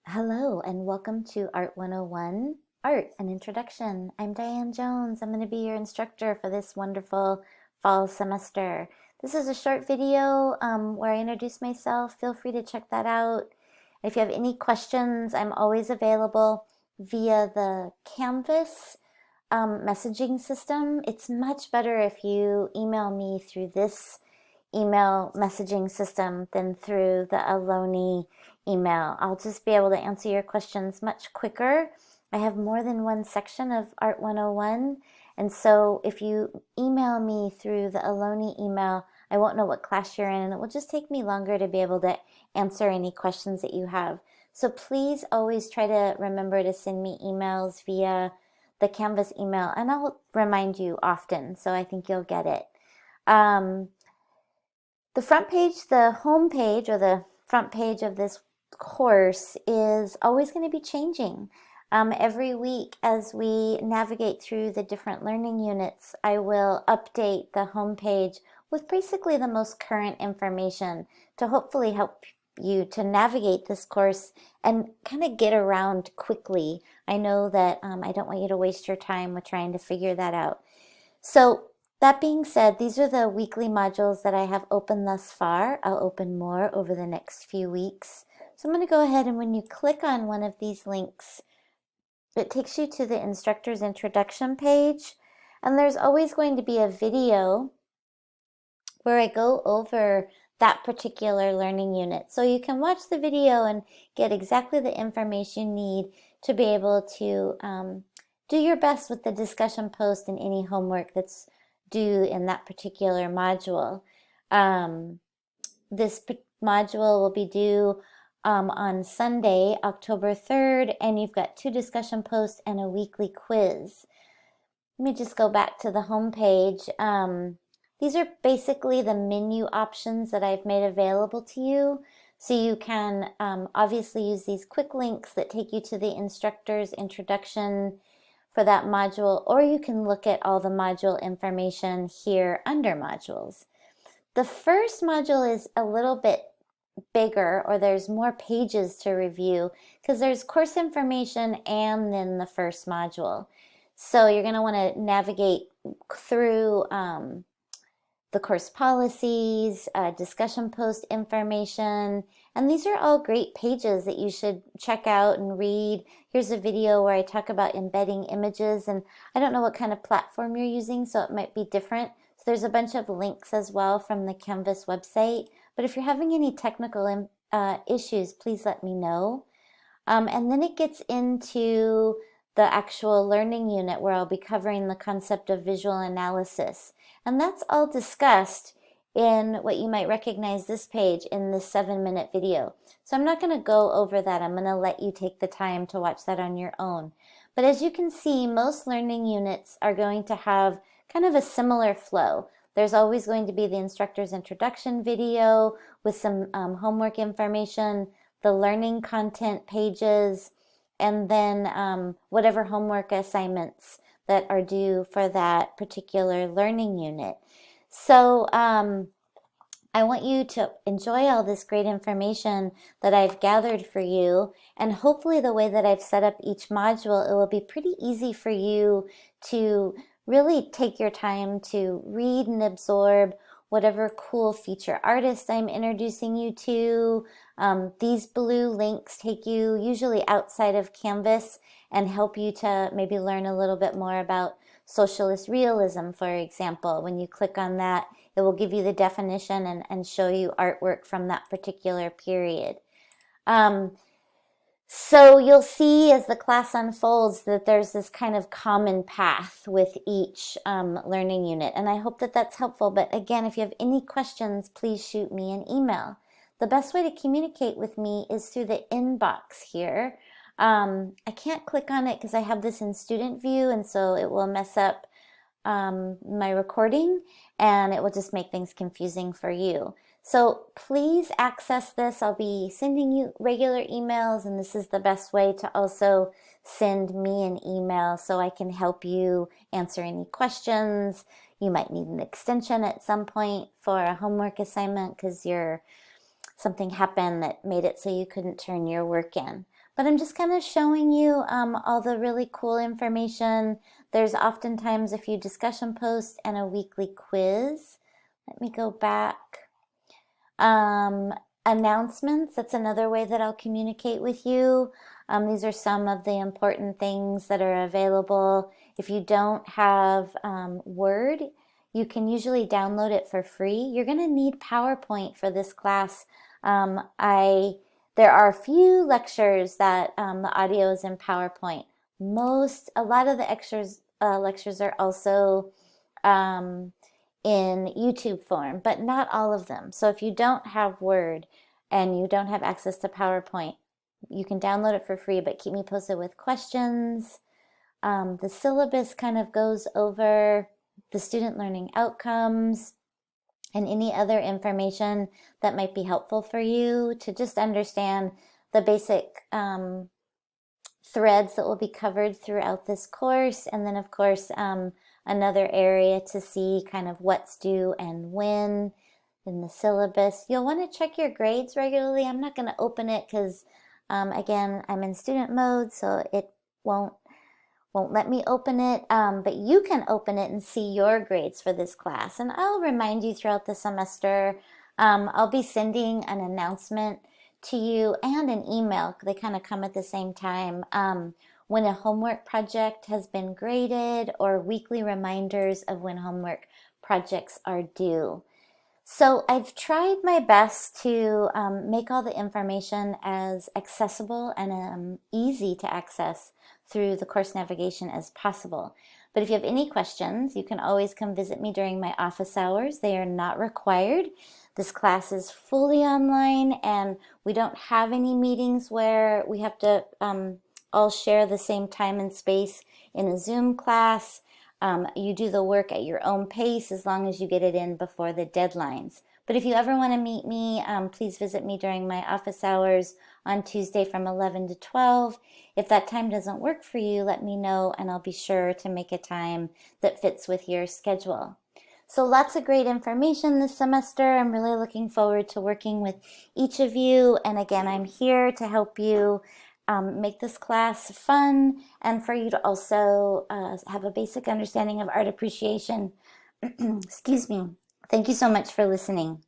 Hello and welcome to Art 101, Art, an Introduction. I'm Diane Jones. I'm going to be your instructor for this wonderful fall semester. This is a short video where I introduce myself. Feel free to check that out. If you have any questions, I'm always available via the Canvas messaging system. It's much better if you email me through this email messaging system than through the Aloni email. I'll just be able to answer your questions much quicker. I have more than one section of Art 101, and so if you email me through the Aloni email, I won't know what class you're in, and it will just take me longer to be able to answer any questions that you have. So please always try to remember to send me emails via the Canvas email, and I'll remind you often, so I think you'll get it. The front page, the home page, or the front page of this course is always going to be changing. Every week as we navigate through the different learning units, I will update the home page with basically the most current information to hopefully help you to navigate this course and kind of get around quickly. I know that I don't want you to waste your time with trying to figure that out. So that being said, these are the weekly modules that I have open thus far. I'll open more over the next few weeks. So I'm going to go ahead, and when you click on one of these links, it takes you to the instructor's introduction page. And there's always going to be a video where I go over that particular learning unit. So you can watch the video and get exactly the information you need to be able to do your best with the discussion post and any homework that's due in that particular module. This module will be due on Sunday, October 3rd, and you've got 2 discussion posts and a weekly quiz. Let me just go back to the home page. These are basically the menu options that I've made available to you. So you can obviously use these quick links that take you to the instructor's introduction for that module, or you can look at all the module information here under modules. The first module is a little bit bigger, or there's more pages to review because there's course information and then the first module. So you're going to want to navigate through the course policies, discussion post information, and these are all great pages that you should check out and read. Here's a video where I talk about embedding images, and I don't know what kind of platform you're using, so it might be different. So there's a bunch of links as well from the Canvas website, but if you're having any technical issues, please let me know. And then it gets into the actual learning unit where I'll be covering the concept of visual analysis. And that's all discussed in what you might recognize this page in this 7-minute video. So I'm not going to go over that. I'm going to let you take the time to watch that on your own. But as you can see, most learning units are going to have kind of a similar flow. There's always going to be the instructor's introduction video with some homework information, the learning content pages, and then whatever homework assignments that are due for that particular learning unit. So I want you to enjoy all this great information that I've gathered for you, and hopefully the way that I've set up each module, it will be pretty easy for you to really take your time to read and absorb whatever cool feature artist I'm introducing you to. These blue links take you usually outside of Canvas and help you to maybe learn a little bit more about socialist realism, for example. When you click on that, it will give you the definition and show you artwork from that particular period. So you'll see as the class unfolds that there's this kind of common path with each learning unit, and I hope that that's helpful. But again, if you have any questions, please shoot me an email. The best way to communicate with me is through the inbox here. I can't click on it because I have this in student view, and so it will mess up my recording, and it will just make things confusing for you. So please access this. I'll be sending you regular emails, and this is the best way to also send me an email so I can help you answer any questions. You might need an extension at some point for a homework assignment because something happened that made it so you couldn't turn your work in. But I'm just kind of showing you all the really cool information. There's oftentimes a few discussion posts and a weekly quiz. Let me go back. Um, Announcements, that's another way that I'll communicate with you. These are some of the important things that are available. If you don't have Word, you can usually download it for free. You're going to need PowerPoint for this class. There are a few lectures that the audio is in PowerPoint. A lot of the lectures are also um, in YouTube form, but not all of them. So if you don't have Word and you don't have access to PowerPoint, you can download it for free, but keep me posted with questions. The syllabus kind of goes over the student learning outcomes and any other information that might be helpful for you to just understand the basic threads that will be covered throughout this course. And then, of course, another area to see kind of what's due and when in the syllabus. You'll want to check your grades regularly. I'm not going to open it because, again, I'm in student mode, so it won't let me open it, but you can open it and see your grades for this class. And I'll remind you throughout the semester. I'll be sending an announcement to you and an email. They kind of come at the same time. When a homework project has been graded, or weekly reminders of when homework projects are due. So I've tried my best to make all the information as accessible and easy to access through the course navigation as possible. But if you have any questions, you can always come visit me during my office hours. They are not required. This class is fully online, and we don't have any meetings where we have to all share the same time and space in a Zoom class. You do the work at your own pace as long as you get it in before the deadlines. But if you ever want to meet me, please visit me during my office hours on Tuesday from 11 to 12. If that time doesn't work for you, let me know and I'll be sure to make a time that fits with your schedule. So lots of great information this semester. I'm really looking forward to working with each of you. And again, I'm here to help you make this class fun and for you to also have a basic understanding of art appreciation. Excuse me. Thank you so much for listening.